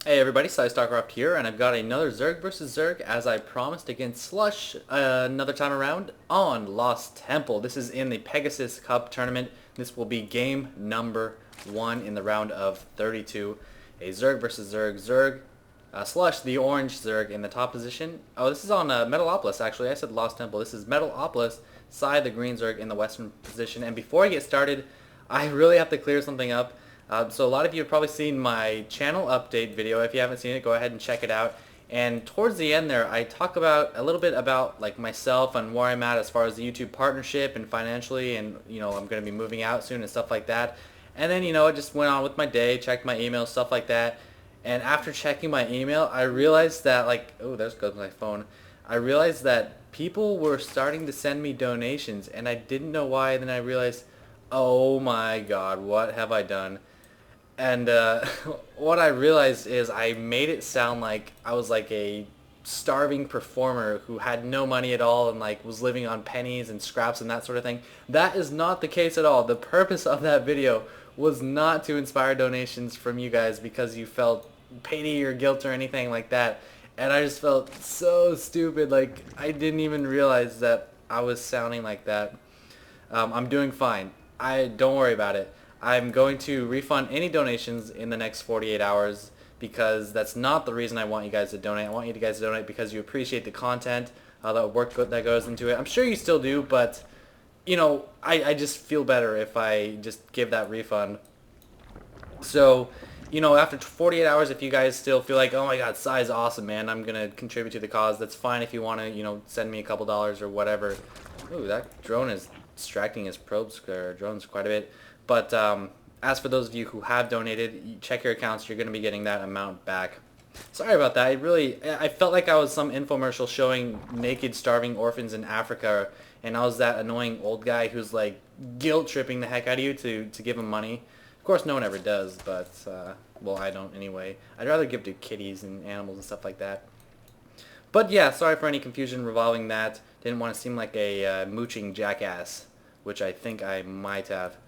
Hey everybody, PsyStarcraft here, and I've got another Zerg versus Zerg as I promised against Slush another time around on Lost Temple. This is in the Pegasus Cup tournament. This will be game number 1 in the round of 32. A Zerg versus Zerg. Slush, the orange Zerg in the top position. Oh, this is on Metalopolis actually. I said Lost Temple. This is Metalopolis, Psy, the green Zerg in the western position. And before I get started, I really have to clear something up. So a lot of you have probably seen my channel update video. If you haven't seen it, go ahead and check it out. And towards the end there, I talk about a little bit about like myself and where I'm at as far as the YouTube partnership and financially, and I'm going to be moving out soon and stuff like that. And then I just went on with my day, checked my email, stuff like that. And after checking my email, I realized that oh, there goes my phone. I realized that people were starting to send me donations, and I didn't know why. And then I realized, oh my God, what have I done? And what I realized is I made it sound like I was like a starving performer who had no money at all and like was living on pennies and scraps and that sort of thing. That is not the case at all. The purpose of that video was not to inspire donations from you guys because you felt pity or guilt or anything like that. And I just felt so stupid. Like I didn't even realize that I was sounding like that. I'm doing fine. Don't worry about it. I'm going to refund any donations in the next 48 hours because that's not the reason I want you guys to donate. I want you guys to donate because you appreciate the content, the work that goes into it. I'm sure you still do, but I just feel better if I just give that refund. So, after 48 hours, if you guys still feel like, oh my God, Psy is awesome, man, I'm going to contribute to the cause, that's fine if you want to, send me a couple dollars or whatever. Ooh, that drone is distracting his probes or drones quite a bit. But as for those of you who have donated, you check your accounts, you're going to be getting that amount back. Sorry about that. I felt like I was some infomercial showing naked starving orphans in Africa, and I was that annoying old guy who's like guilt tripping the heck out of you to give him money. Of course, no one ever does, but well, I don't anyway. I'd rather give to kitties and animals and stuff like that. But yeah, sorry for any confusion revolving that. Didn't want to seem like a mooching jackass, which I think I might have.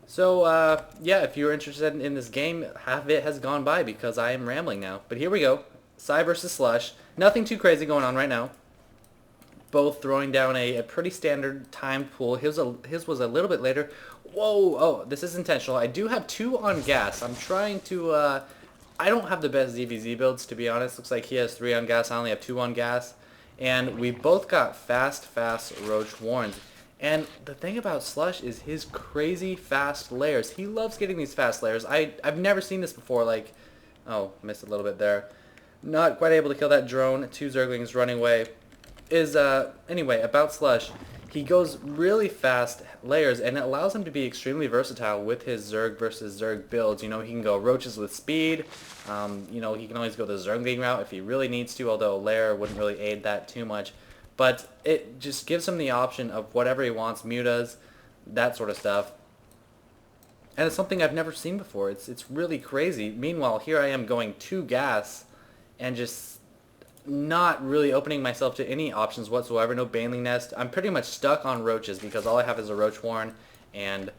So, yeah, if you're interested in this game, half of it has gone by because I am rambling now. But here we go. Psy versus Slush. Nothing too crazy going on right now. Both throwing down a pretty standard timed pool. His was a little bit later. Whoa! Oh, this is intentional. I do have 2 on gas. I'm trying to... I don't have the best ZVZ builds, to be honest. Looks like he has 3 on gas. I only have 2 on gas. And we both got fast Roach Warrens. And the thing about Slush is his crazy fast layers. He loves getting these fast layers. I've never seen this before. Like, oh, missed a little bit there. Not quite able to kill that drone. 2 Zerglings running away. Anyway, about Slush. He goes really fast layers, and it allows him to be extremely versatile with his Zerg versus Zerg builds. He can go Roaches with speed. He can always go the Zergling route if he really needs to, although layer wouldn't really aid that too much. But it just gives him the option of whatever he wants, mutas, that sort of stuff. And it's something I've never seen before. It's really crazy. Meanwhile, here I am going 2 gas and just not really opening myself to any options whatsoever. No Baneling Nest. I'm pretty much stuck on Roaches because all I have is a Roach Warren and,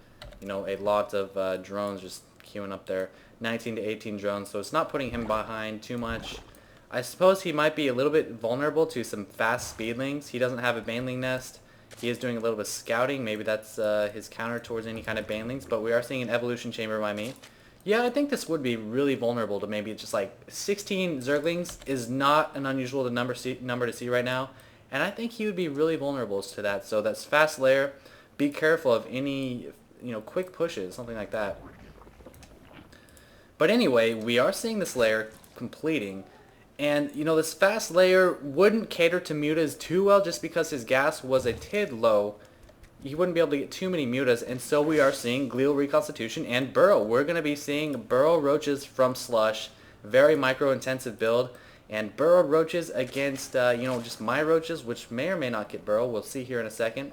a lot of drones just queuing up there. 19 to 18 drones, so it's not putting him behind too much. I suppose he might be a little bit vulnerable to some fast speedlings. He doesn't have a Baneling Nest. He is doing a little bit of scouting. Maybe that's his counter towards any kind of Banelings, but we are seeing an Evolution Chamber by me. Yeah, I think this would be really vulnerable to maybe just like 16 Zerglings is not an unusual number to see right now, and I think he would be really vulnerable to that. So that's fast layer. Be careful of any quick pushes, something like that. But anyway, we are seeing this layer completing. And, this fast layer wouldn't cater to mutas too well just because his gas was a tid low. He wouldn't be able to get too many mutas, and so we are seeing Glial Reconstitution and Burrow. We're going to be seeing Burrow Roaches from Slush. Very micro-intensive build. And Burrow Roaches against, just my Roaches, which may or may not get Burrow. We'll see here in a second.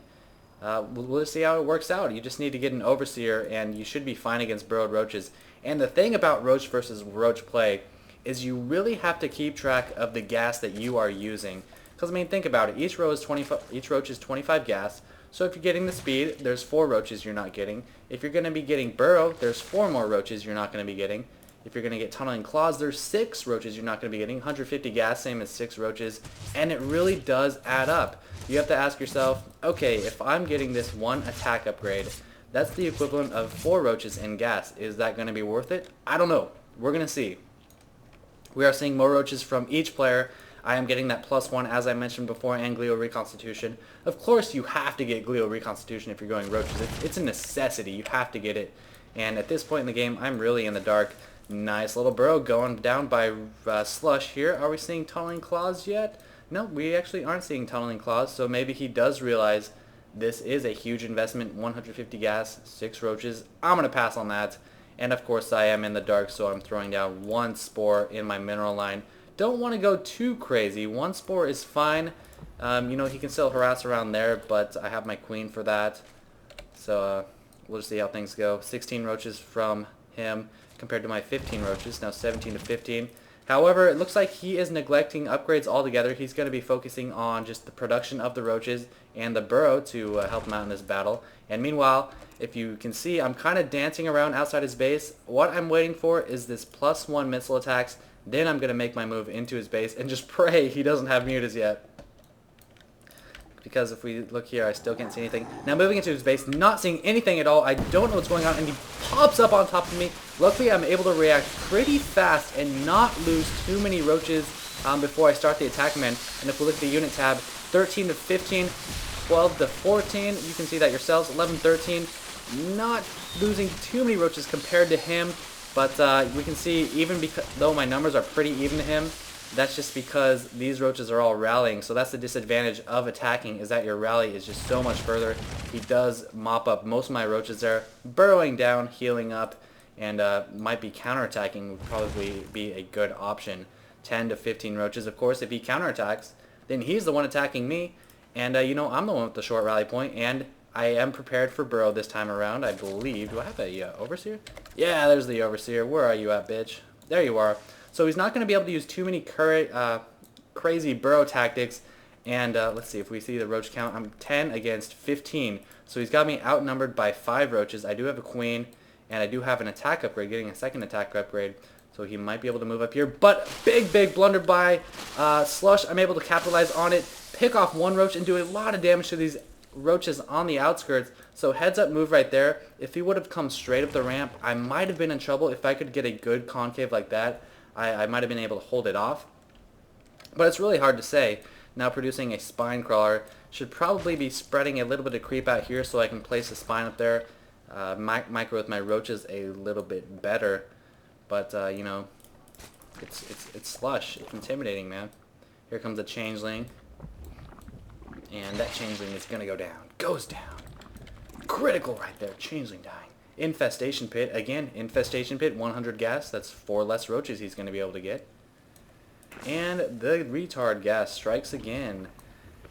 We'll see how it works out. You just need to get an Overseer, and you should be fine against Burrowed Roaches. And the thing about Roach versus Roach play is you really have to keep track of the gas that you are using. Because, think about it. Each roach is 25 gas. So if you're getting the speed, there's 4 roaches you're not getting. If you're going to be getting Burrow, there's 4 more roaches you're not going to be getting. If you're going to get Tunneling Claws, there's 6 roaches you're not going to be getting. 150 gas, same as 6 roaches, and it really does add up. You have to ask yourself, okay, if I'm getting this 1 attack upgrade, that's the equivalent of 4 roaches in gas. Is that going to be worth it? I don't know. We're going to see. We are seeing more roaches from each player. I am getting that +1, as I mentioned before, and Glio Reconstitution. Of course, you have to get Glio Reconstitution if you're going roaches. It's a necessity. You have to get it. And at this point in the game, I'm really in the dark. Nice little burrow going down by Slush here. Are we seeing Tunneling Claws yet? No, we actually aren't seeing Tunneling Claws, so maybe he does realize this is a huge investment. 150 gas, 6 roaches. I'm going to pass on that. And of course I am in the dark, so I'm throwing down 1 spore in my mineral line. Don't want to go too crazy. 1 spore is fine. You know, he can still harass around there, but I have my queen for that. So we'll just see how things go. 16 roaches from him compared to my 15 roaches. Now 17 to 15. However, it looks like he is neglecting upgrades altogether. He's going to be focusing on just the production of the roaches and the burrow to help him out in this battle. And meanwhile, if you can see, I'm kind of dancing around outside his base. What I'm waiting for is this +1 missile attacks. Then I'm going to make my move into his base and just pray he doesn't have mutas yet. Because if we look here, I still can't see anything. Now moving into his base, not seeing anything at all. I don't know what's going on, and he pops up on top of me. Luckily, I'm able to react pretty fast and not lose too many roaches before I start the attack command. And if we look at the unit tab, 13 to 15, 12 to 14, you can see that yourselves, 11, 13. Not losing too many roaches compared to him, but we can see even though my numbers are pretty even to him, that's just because these roaches are all rallying. So that's the disadvantage of attacking, is that your rally is just so much further. He does mop up most of my roaches there, burrowing down, healing up, and might be counterattacking would probably be a good option. 10 to 15 roaches, of course. If he counterattacks, then he's the one attacking me, and you know, I'm the one with the short rally point, and I am prepared for burrow this time around, I believe. Do I have a overseer? Yeah, there's the overseer. Where are you at, bitch? There you are. So he's not going to be able to use too many crazy burrow tactics. And let's see, if we see the roach count, I'm 10 against 15. So he's got me outnumbered by 5 roaches. I do have a queen, and I do have an attack upgrade, getting a second attack upgrade. So he might be able to move up here. But big blunder by Slush. I'm able to capitalize on it, pick off 1 roach, and do a lot of damage to these roaches on the outskirts. So heads up move right there. If he would have come straight up the ramp, I might have been in trouble. If I could get a good concave like that, I might have been able to hold it off. But it's really hard to say. Now producing a spine crawler, should probably be spreading a little bit of creep out here so I can place a spine up there. Micro with my roaches a little bit better. But you know, it's Slush. It's intimidating, man. Here comes a changeling. And that changeling is going to go down. Goes down. Critical right there. Changeling dying. Infestation Pit. Again, Infestation Pit, 100 gas. That's 4 less roaches he's going to be able to get. And the retard gas strikes again.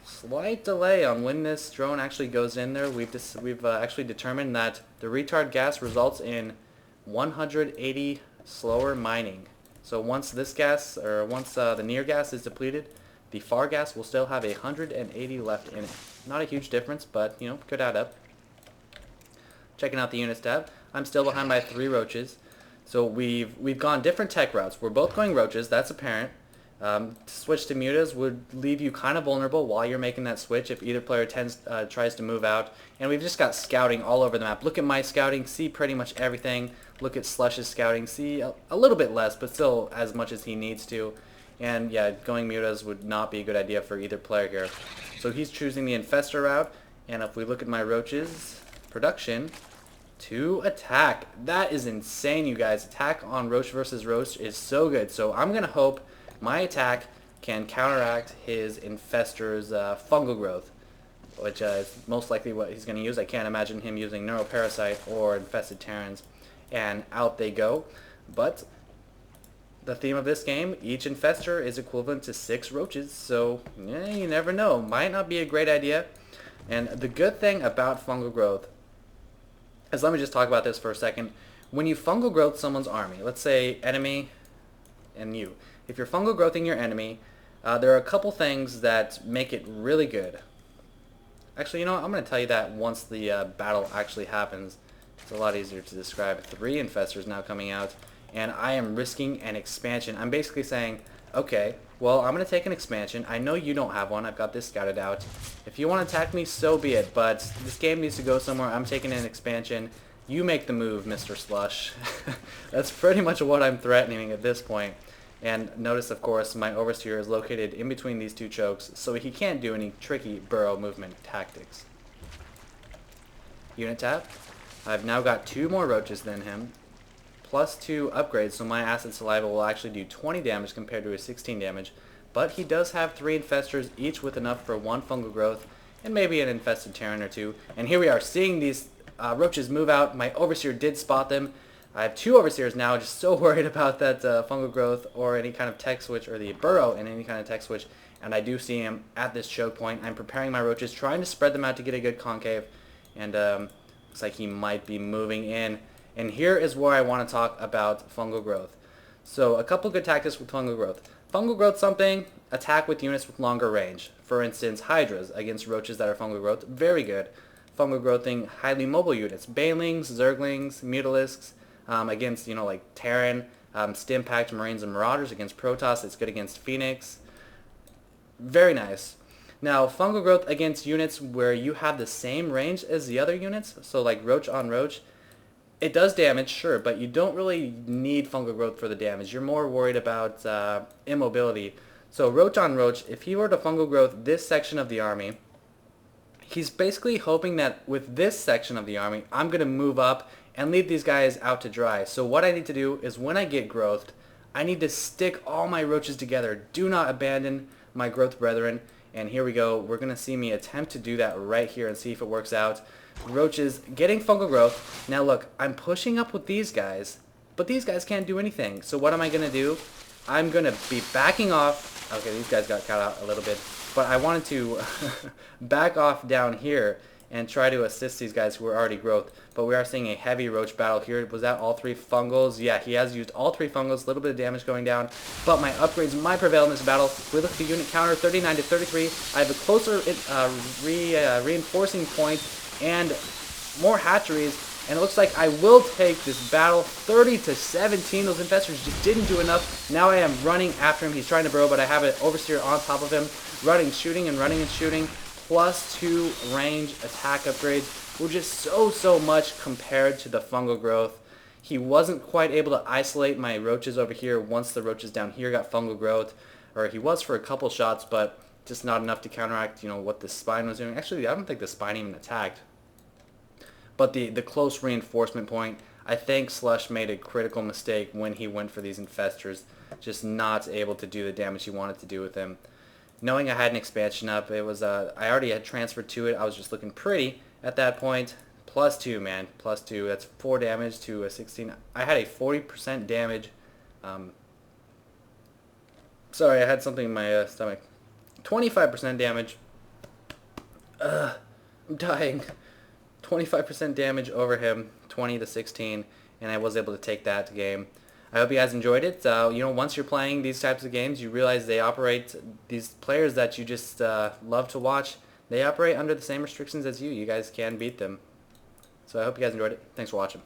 Slight delay on when this drone actually goes in there. We've actually determined that the retard gas results in 180 slower mining. So once this gas, or once the near gas is depleted, the far gas will still have 180 left in it. Not a huge difference, but you know, could add up. Checking out the units tab, I'm still behind by 3 roaches. So we've gone different tech routes. We're both going roaches, that's apparent. To switch to mutas would leave you kind of vulnerable while you're making that switch if either player tries to move out. And we've just got scouting all over the map. Look at my scouting, see pretty much everything. Look at Slush's scouting, see a little bit less, but still as much as he needs to. And yeah, going mutas would not be a good idea for either player here. So he's choosing the infestor route, and if we look at my roaches, production, to attack. That is insane, you guys. Attack on roach versus roach is so good. So I'm going to hope my attack can counteract his infestor's fungal growth, which is most likely what he's going to use. I can't imagine him using neuroparasite or infested terrans. And out they go. But the theme of this game, each infestor is equivalent to 6 roaches, so yeah, you never know. Might not be a great idea. And the good thing about fungal growth is, let me just talk about this for a second. When you fungal growth someone's army, let's say enemy and you. If you're fungal growthing your enemy, there are a couple things that make it really good. Actually, you know what? I'm going to tell you that once the battle actually happens. It's a lot easier to describe. 3 infestors now coming out. and I am risking an expansion. I'm basically saying, okay, well, I'm going to take an expansion. I know you don't have one. I've got this scouted out. If you want to attack me, so be it, but this game needs to go somewhere. I'm taking an expansion. You make the move, Mr. Slush. That's pretty much what I'm threatening at this point. And notice, of course, my Overseer is located in between these two chokes, so he can't do any tricky burrow movement tactics. Unit tap. I've now got 2 more roaches than him, plus 2 upgrades, so my Acid Saliva will actually do 20 damage compared to his 16 damage. But he does have 3 infestors, each with enough for 1 fungal growth, and maybe an infested Terran or 2. And here we are, seeing these roaches move out. My Overseer did spot them. I have 2 Overseers now, just so worried about that fungal growth or any kind of tech switch, or the burrow in any kind of tech switch. And I do see him at this choke point. I'm preparing my roaches, trying to spread them out to get a good concave. And looks like he might be moving in. And here is where I want to talk about fungal growth. So a couple good tactics with fungal growth. Fungal growth something, attack with units with longer range. For instance, Hydras against roaches that are fungal growth, very good. Fungal growthing highly mobile units, Banelings, Zerglings, Mutalisks, against, like Terran, Stimpact, Marines, and Marauders. Against Protoss, it's good against Phoenix. Very nice. Now, fungal growth against units where you have the same range as the other units, so like Roach on Roach, it does damage, sure, but you don't really need fungal growth for the damage. You're more worried about immobility. So Roach on Roach, if he were to fungal growth this section of the army, he's basically hoping that with this section of the army, I'm going to move up and leave these guys out to dry. So what I need to do is when I get growthed, I need to stick all my roaches together. Do not abandon my growth brethren. And here we go. We're going to see me attempt to do that right here and see if it works out. Roaches getting fungal growth. Now look, I'm pushing up with these guys, but these guys can't do anything. So what am I going to do? I'm going to be backing off. Okay, these guys got cut out a little bit. But I wanted to back off down here and try to assist these guys who are already growth. But we are seeing a heavy roach battle here. Was that all 3 fungals? Yeah, he has used all 3 fungals. A little bit of damage going down. But my upgrades might prevail in this battle. We look at the unit counter, 39 to 33. I have a closer reinforcing point and more hatcheries. And it looks like I will take this battle 30 to 17. Those infestors just didn't do enough. Now I am running after him. He's trying to burrow, but I have an Overseer on top of him. Running, shooting, and running and shooting. Plus 2 range attack upgrades, which is so much compared to the fungal growth. He wasn't quite able to isolate my roaches over here once the roaches down here got fungal growth. Or he was for a couple shots, but just not enough to counteract, what the spine was doing. Actually, I don't think the spine even attacked. But the close reinforcement point, I think Slush made a critical mistake when he went for these infestors, just not able to do the damage he wanted to do with them. Knowing I had an expansion up, it was I already had transferred to it. I was just looking pretty at that point. Plus 2, man, plus 2. That's 4 damage to a 16. I had a 40% damage. Sorry, I had something in my stomach. 25% damage. I'm dying. 25% damage over him, 20 to 16, and I was able to take that game. I hope you guys enjoyed it. Once you're playing these types of games, you realize they operate, these players that you just love to watch, they operate under the same restrictions as you. You guys can beat them. So I hope you guys enjoyed it. Thanks for watching.